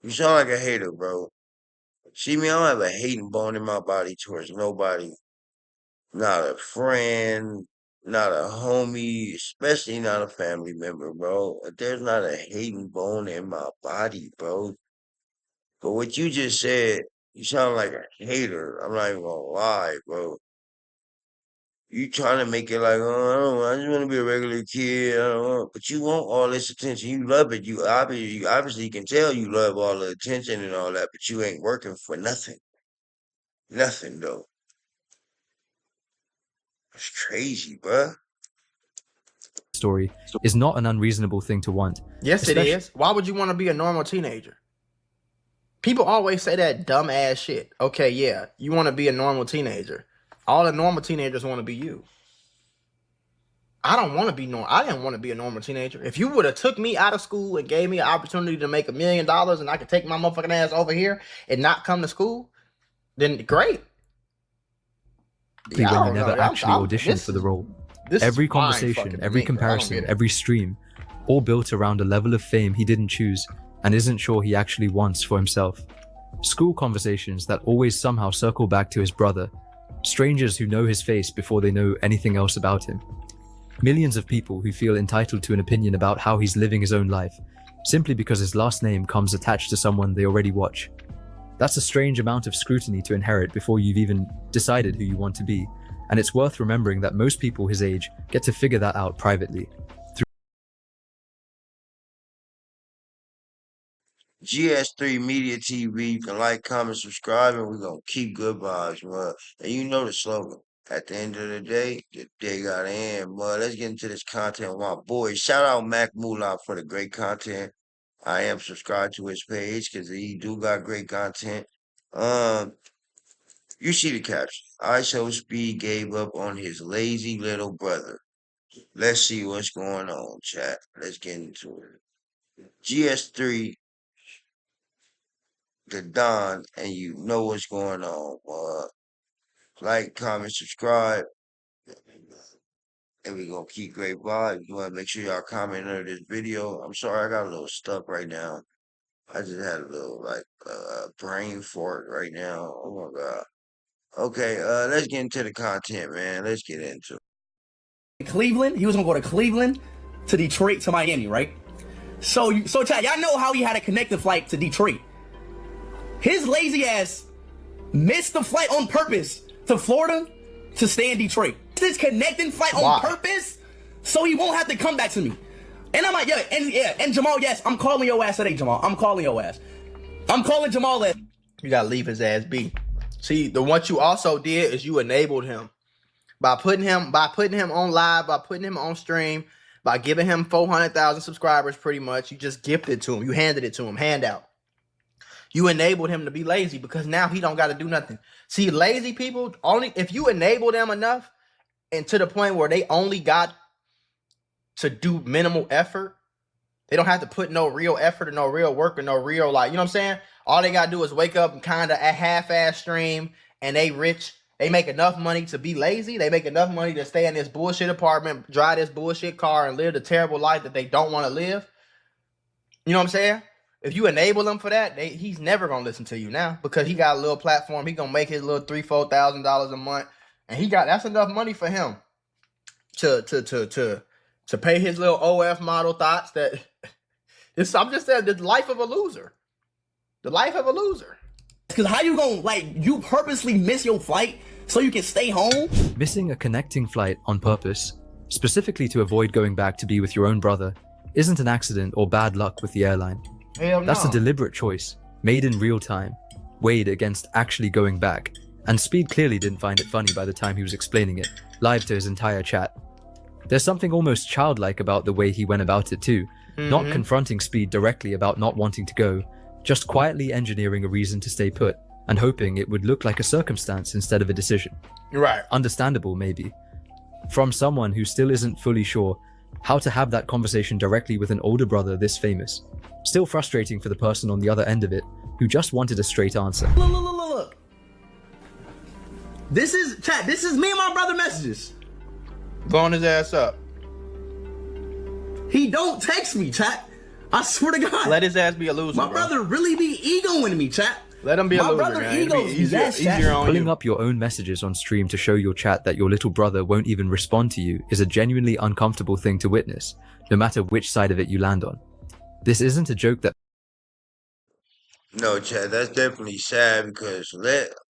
You sound like a hater, bro. See me, I don't have a hating bone in my body towards nobody. Not a friend, not a homie, especially not a family member, bro. There's not a hating bone in my body, bro. But what you just said, you sound like a hater. I'm not even gonna lie, bro. You trying to make it like, oh, I don't know, I just want to be a regular kid. I don't know. But you want all this attention. You love it. You obviously can tell you love all the attention and all that, but you ain't working for nothing. Nothing though. It's crazy, bruh. Story is not an unreasonable thing to want. Yes, it is. Why would you want to be a normal teenager? People always say that dumb ass shit. Okay, yeah, you want to be a normal teenager. All the normal teenagers want to be you. I don't want to be normal. I didn't want to be a normal teenager. If you would have took me out of school and gave me an opportunity to make $1 million and I could take my motherfucking ass over here and not come to school, then great. When you never actually auditioned for the role. Every conversation, every comparison, every stream, all built around a level of fame he didn't choose and isn't sure he actually wants for himself. School conversations that always somehow circle back to his brother. Strangers who know his face before they know anything else about him. Millions of people who feel entitled to an opinion about how he's living his own life, simply because his last name comes attached to someone they already watch. That's a strange amount of scrutiny to inherit before you've even decided who you want to be, and it's worth remembering that most people his age get to figure that out privately. GS3 Media TV. You can like, comment, subscribe, and we're going to keep good vibes, man. And you know the slogan. At the end of the day got to end, man. Let's get into this content with my boys. Shout out Mac Moolah for the great content. I am subscribed to his page because he do got great content. You see the caption. Ishow Speed gave up on his lazy little brother. Let's see what's going on, chat. Let's get into it. GS3 the Don, and you know what's going on. Like, comment, subscribe, and we're gonna keep great vibes. You wanna make sure y'all comment under this video. I'm sorry, I got a little stuck right now. I just had a little brain fart right now. Oh my god. Okay, let's get into the content, man. Let's get into it. Cleveland, he was gonna go to Cleveland, to Detroit, to Miami, right? So Chad, y'all know how he had a connecting flight to Detroit. His lazy ass missed the flight on purpose to Florida to stay in Detroit. This connecting flight on purpose so he won't have to come back to me. And I'm like, and Jamal, yes, I'm calling your ass today, Jamal. I'm calling your ass. I'm calling Jamal ass. You gotta leave his ass be. See, what you also did is you enabled him by putting him on live, by putting him on stream, by giving him 400,000 subscribers. Pretty much, you just gifted it to him. You handed it to him, handout. You enabled him to be lazy because now he don't got to do nothing. See, lazy people, only if you enable them enough and to the point where they only got to do minimal effort, they don't have to put no real effort or no real work or no real, you know what I'm saying? All they got to do is wake up and kind of a half-ass stream and they rich. They make enough money to be lazy. They make enough money to stay in this bullshit apartment, drive this bullshit car and live the terrible life that they don't want to live. You know what I'm saying? If you enable him for that, he's never gonna listen to you now because he got a little platform. He gonna make his little $3,000-$4,000 a month, and that's enough money for him to pay his little OF model thoughts. That I'm just saying, the life of a loser, the life of a loser. Because how you gonna you purposely miss your flight so you can stay home? Missing a connecting flight on purpose, specifically to avoid going back to be with your own brother, isn't an accident or bad luck with the airline. Hell no. That's a deliberate choice, made in real time, weighed against actually going back, and Speed clearly didn't find it funny by the time he was explaining it, live to his entire chat. There's something almost childlike about the way he went about it too, not confronting Speed directly about not wanting to go, just quietly engineering a reason to stay put, and hoping it would look like a circumstance instead of a decision. Right. Understandable, maybe. From someone who still isn't fully sure how to have that conversation directly with an older brother this famous. Still frustrating for the person on the other end of it, who just wanted a straight answer. Look. This is me and my brother messages. Blowing his ass up. He don't text me, chat. I swear to God. Let his ass be a loser. My brother really be egoing me, chat. Let him be a My loser, brother man. It'll be egos me. Yes, easier on Pulling you. up your own messages on stream to show your chat that your little brother won't even respond to you is a genuinely uncomfortable thing to witness, no matter which side of it you land on. This isn't a joke that No, Chad, that's definitely sad because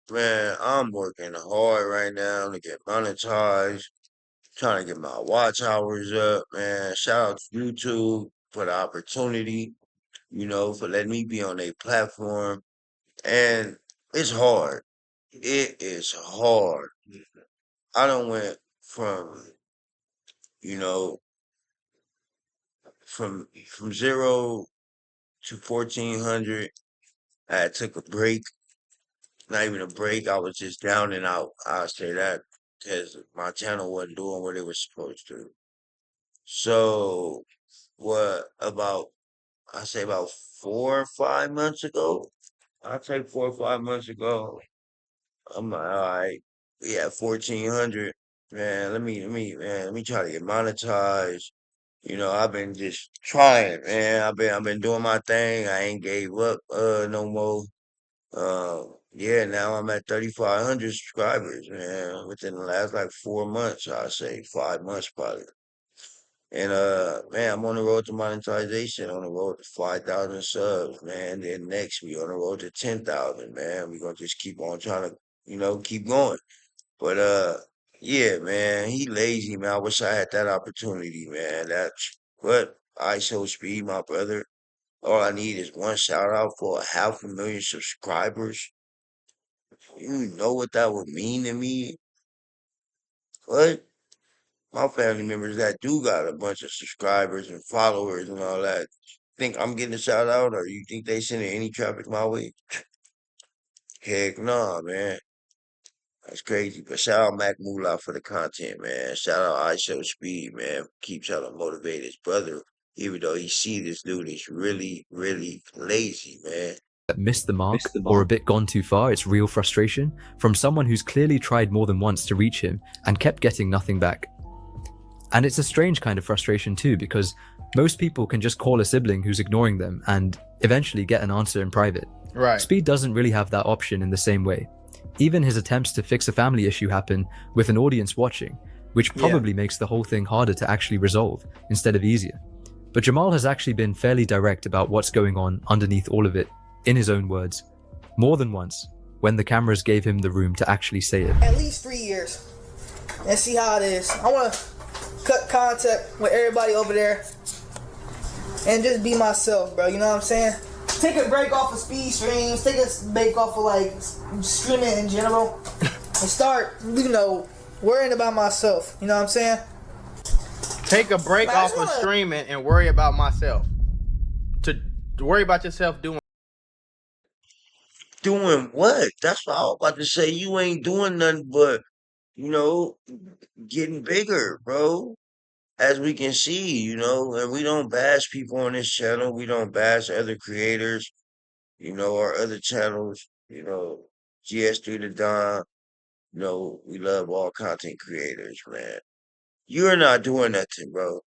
man, I'm working hard right now to get monetized, trying to get my watch hours up, man. Shout out to YouTube for the opportunity, for letting me be on a platform. And it's hard. It is hard. I done went you know, from zero to 1400. I took a break, not even a break. I was just down and out. I'll say that because my channel wasn't doing what it was supposed to. So, I say about 4 or 5 months ago. I'll take 4 or 5 months ago. I'm like, all right, we at 1400. Man, let me try to get monetized. I've been just trying, man. I've been doing my thing. I ain't gave up no more. Yeah, now I'm at 3,500 subscribers, man. Within the last like 4 months, I say 5 months probably. And man, I'm on the road to monetization, on the road to 5,000 subs, man. Then next we on the road to 10,000, man. We gonna just keep on trying to, keep going. But yeah, man, he lazy, man. I wish I had that opportunity, man. But Ishow Speed, my brother. All I need is one shout out for 500,000 subscribers. You know what that would mean to me? What? My family members that do got a bunch of subscribers and followers and all that. Think I'm getting a shout out, or you think they sending any traffic my way? Heck nah, man. That's crazy. But shout out Mac Moolah for the content, man. Shout out Ishow Speed, man. Keep trying to motivate his brother, even though he see this dude is really, really lazy, man. missed the mark or a bit gone too far, it's real frustration from someone who's clearly tried more than once to reach him and kept getting nothing back. And it's a strange kind of frustration too, because most people can just call a sibling who's ignoring them and eventually get an answer in private. Right. Speed doesn't really have that option in the same way. Even his attempts to fix a family issue happen with an audience watching, which probably makes the whole thing harder to actually resolve instead of easier. But Jamal has actually been fairly direct about what's going on underneath all of it, in his own words, more than once, when the cameras gave him the room to actually say it. At least 3 years and see how it is. I want to cut contact with everybody over there and just be myself, bro. You know what I'm saying? Take a break off of speed streams, take a break off of like streaming in general, and start, worrying about myself. You know what I'm saying? Take a break off of streaming and worry about myself. To worry about yourself doing What? That's what I was about to say. You ain't doing nothing but, getting bigger, bro. As we can see, and we don't bash people on this channel. We don't bash other creators, or other channels, GS3 to Don. We love all content creators, man. You're not doing nothing, bro.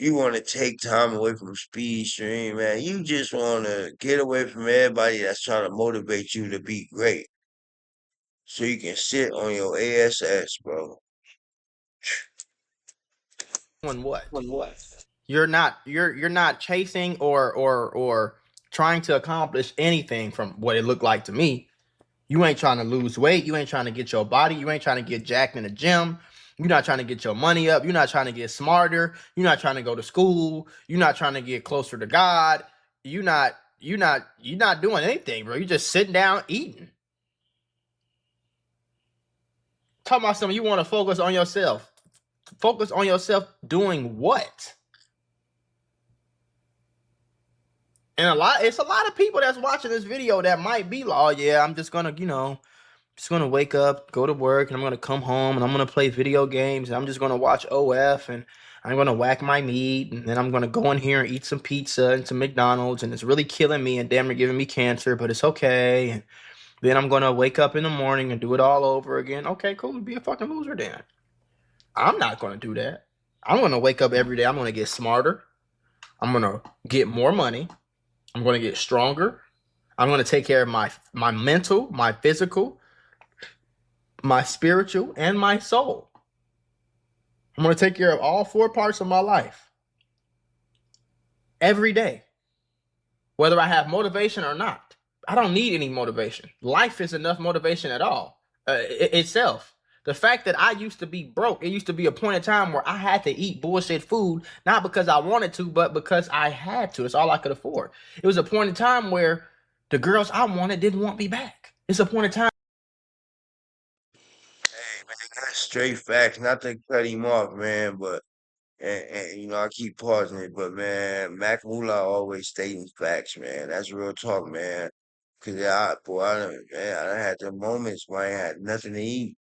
You want to take time away from speed stream, man. You just want to get away from everybody that's trying to motivate you to be great. So you can sit on your ASS, bro. what? You're not chasing or trying to accomplish anything from what it looked like to me. You ain't trying to lose weight. You ain't trying to get your body. You ain't trying to get jacked in the gym. You're not trying to get your money up. You're not trying to get smarter. You're not trying to go to school. You're not trying to get closer to God. You're not doing anything, bro. You're just sitting down eating. Talking about something, you want to focus on yourself. Focus on yourself doing what? And it's a lot of people that's watching this video that might be like, oh yeah, I'm just gonna, just gonna wake up, go to work, and I'm gonna come home and I'm gonna play video games, and I'm just gonna watch OF, and I'm gonna whack my meat, and then I'm gonna go in here and eat some pizza and some McDonald's, and it's really killing me and damn near giving me cancer, but it's okay. And then I'm gonna wake up in the morning and do it all over again. Okay, cool, be a fucking loser then. I'm not gonna do that. I'm gonna wake up every day. I'm gonna get smarter. I'm gonna get more money. I'm going to get stronger. I'm going to take care of my mental, my physical, my spiritual, and my soul. I'm going to take care of all 4 parts of my life every day, whether I have motivation or not. I don't need any motivation. Life is enough motivation at all itself. The fact that I used to be broke, it used to be a point in time where I had to eat bullshit food, not because I wanted to, but because I had to. It's all I could afford. It was a point in time where the girls I wanted didn't want me back. It's a point in time. Hey, man, that's straight facts. Not to cut him off, man, but and I keep pausing it, but man, Mac Moolah always stating facts, man. That's real talk, man. Cause I done had the moments where I ain't had nothing to eat.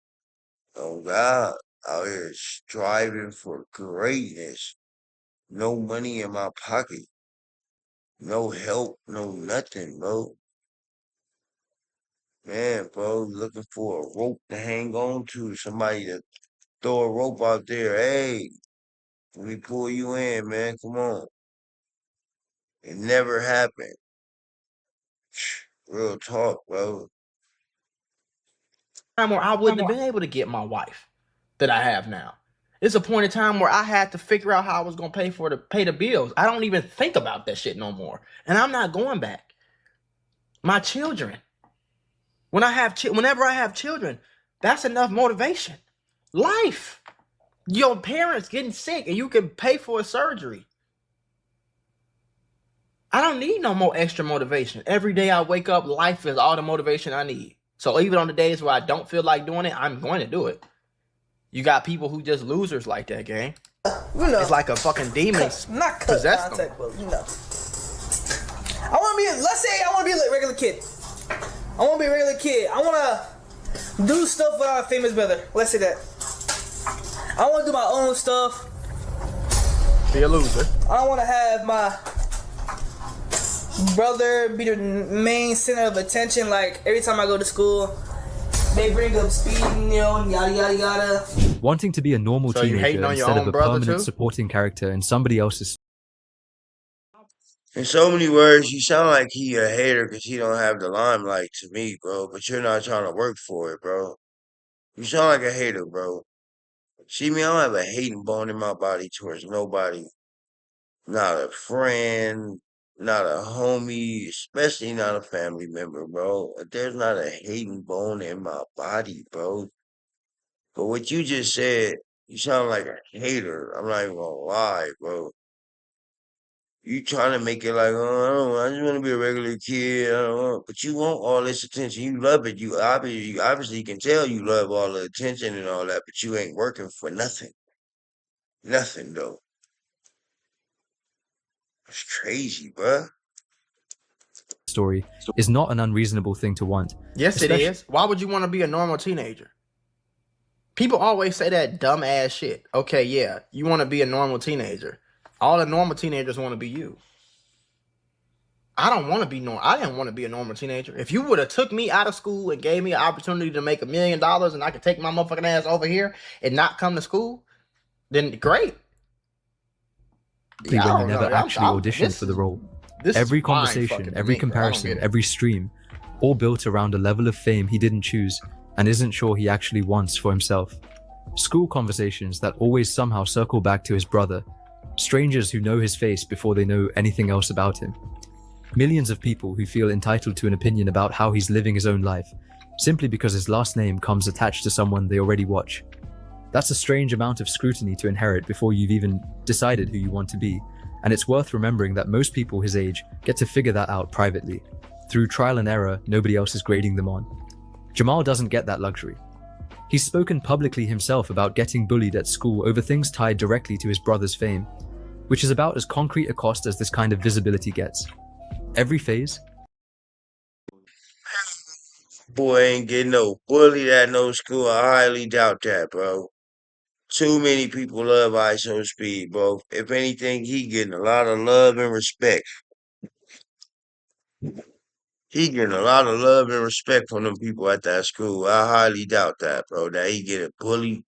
Oh God, out here striving for greatness. No money in my pocket, no help, no nothing, bro. Man, bro, looking for a rope to hang on to, somebody to throw a rope out there. Hey, let me pull you in, man. Come on. It never happened. Real talk, bro. Time where I wouldn't have been able to get my wife that I have now. It's a point in time where I had to figure out how I was gonna pay the bills. I don't even think about that shit no more, and I'm not going back. My children, whenever I have children, that's enough motivation. Life, your parents getting sick, and you can pay for a surgery. I don't need no more extra motivation. Every day I wake up, life is all the motivation I need. So even on the days where I don't feel like doing it, I'm going to do it. You got people who just losers like that, gang. It's like a fucking demon Not cut possessed them. contact, but I want to be. Let's say I want to be a regular kid. I want to be a regular kid. I want to do stuff without a famous brother. Let's say that. I want to do my own stuff. Be a loser. I don't want to have my brother be the main center of attention. Like every time I go to school, they bring up speeding, yada yada yada. Wanting to be a normal So you hating teenager on your instead of own a brother permanent too? supporting character in somebody else's In so many words, you sound like he a hater because he don't have the limelight to me, bro. But you're not trying to work for it, bro. You sound like a hater, bro. See me, I don't have a hating bone in my body towards nobody. Not a friend, not a homie, especially not a family member, bro. There's not a hating bone in my body, bro. But what you just said, you sound like a hater. I'm not even gonna lie, bro. You trying to make it like, oh, I just want to be a regular kid. I don't know. But you want all this attention. You love it. You obviously can tell you love all the attention and all that, but you ain't working for nothing. Nothing, though. It's crazy, bruh. story is not an unreasonable thing to want. Yes, it is. Why would you want to be a normal teenager? People always say that dumb ass shit. Okay, yeah, you want to be a normal teenager. All the normal teenagers want to be you. I don't want to be normal. I didn't want to be a normal teenager. If you would have took me out of school and gave me an opportunity to make $1 million and I could take my motherfucking ass over here and not come to school, then great. When you never actually auditioned for the role. Every conversation, every comparison, every stream, all built around a level of fame he didn't choose and isn't sure he actually wants for himself. School conversations that always somehow circle back to his brother. Strangers who know his face before they know anything else about him. Millions of people who feel entitled to an opinion about how he's living his own life, simply because his last name comes attached to someone they already watch. That's a strange amount of scrutiny to inherit before you've even decided who you want to be, and it's worth remembering that most people his age get to figure that out privately. Through trial and error, nobody else is grading them on. Jamal doesn't get that luxury. He's spoken publicly himself about getting bullied at school over things tied directly to his brother's fame, which is about as concrete a cost as this kind of visibility gets. Every phase, Boy ain't getting no bullied at no school. I highly doubt that, bro. Too many people love Ishow Speed, bro. If anything, he getting a lot of love and respect. He getting a lot of love and respect from them people at that school. I highly doubt that, bro. That he get a bully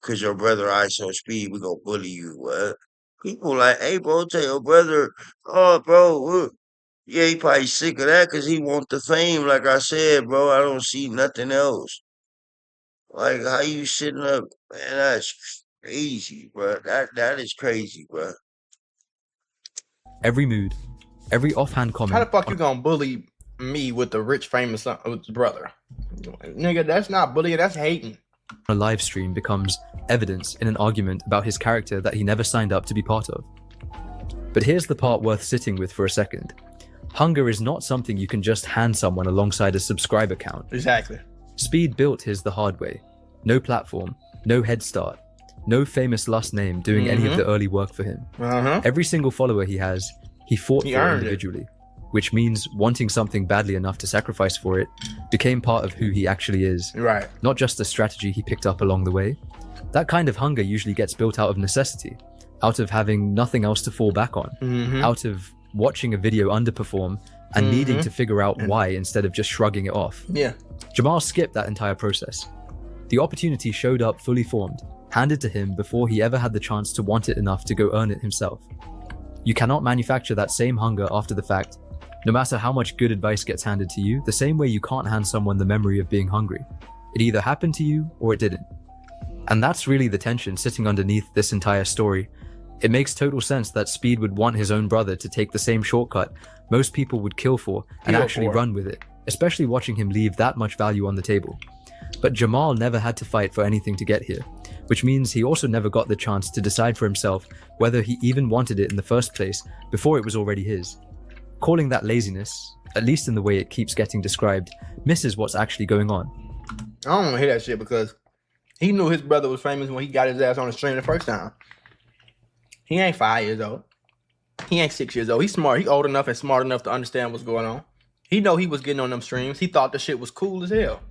because your brother Ishow Speed, we gonna bully you. What? People like, hey, bro, tell your brother, oh, bro, Yeah, he probably sick of that because he want the fame. Like I said, bro, I don't see nothing else. Like how you sitting up, man? That's crazy, bro. That is crazy, bro. Every mood, every offhand How the comment fuck on you gonna bully me with the rich famous brother? Nigga, that's not bullying, that's hating. a live stream becomes evidence in an argument about his character that he never signed up to be part of. But here's the part worth sitting with for a second. Hunger is not something you can just hand someone alongside a subscriber count. Exactly. Speed built his the hard way. No platform, no head start, no famous last name doing any of the early work for him. Every single follower he has, he fought for individually, which means wanting something badly enough to sacrifice for it became part of who he actually is. Right. Not just a strategy he picked up along the way. That kind of hunger usually gets built out of necessity, out of having nothing else to fall back on, out of watching a video underperform and needing to figure out why instead of just shrugging it off. Yeah. Jamal skipped that entire process. The opportunity showed up fully formed, handed to him before he ever had the chance to want it enough to go earn it himself. You cannot manufacture that same hunger after the fact. No matter how much good advice gets handed to you, the same way you can't hand someone the memory of being hungry. It either happened to you or it didn't. And that's really the tension sitting underneath this entire story. It makes total sense that Speed would want his own brother to take the same shortcut most people would kill for and actually run with it, especially watching him leave that much value on the table. But Jamal never had to fight for anything to get here, which means he also never got the chance to decide for himself whether he even wanted it in the first place before it was already his. Calling that laziness, at least in the way it keeps getting described, misses what's actually going on. I don't want to hear that shit because he knew his brother was famous when he got his ass on the stream the first time. He ain't 5 years old. He ain't 6 years old. He's smart. He old enough and smart enough to understand what's going on. He know he was getting on them streams. He thought the shit was cool as hell.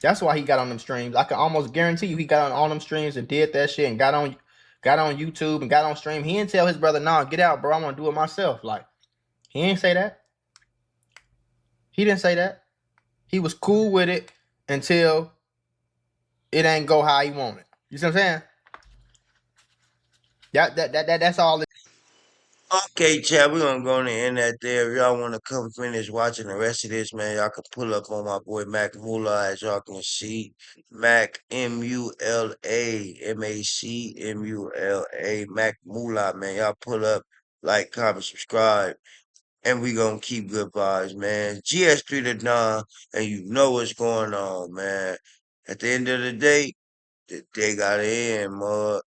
That's why he got on them streams. I can almost guarantee you he got on all them streams and did that shit and got on YouTube and got on stream. He didn't tell his brother, nah, get out, bro. I want to do it myself. Like, he didn't say that. He didn't say that. He was cool with it until it ain't go how he wanted. You see what I'm saying? That's all. Okay, Chad, we're gonna go on and end that there. If y'all wanna come finish watching the rest of this, man, y'all can pull up on my boy Mac Mula, as y'all can see. Mac MULA, Mac Mula, man. Y'all pull up, like, comment, subscribe, and we gonna keep good vibes, man. GS3 to Don, and you know what's going on, man. At the end of the day gotta end, mud.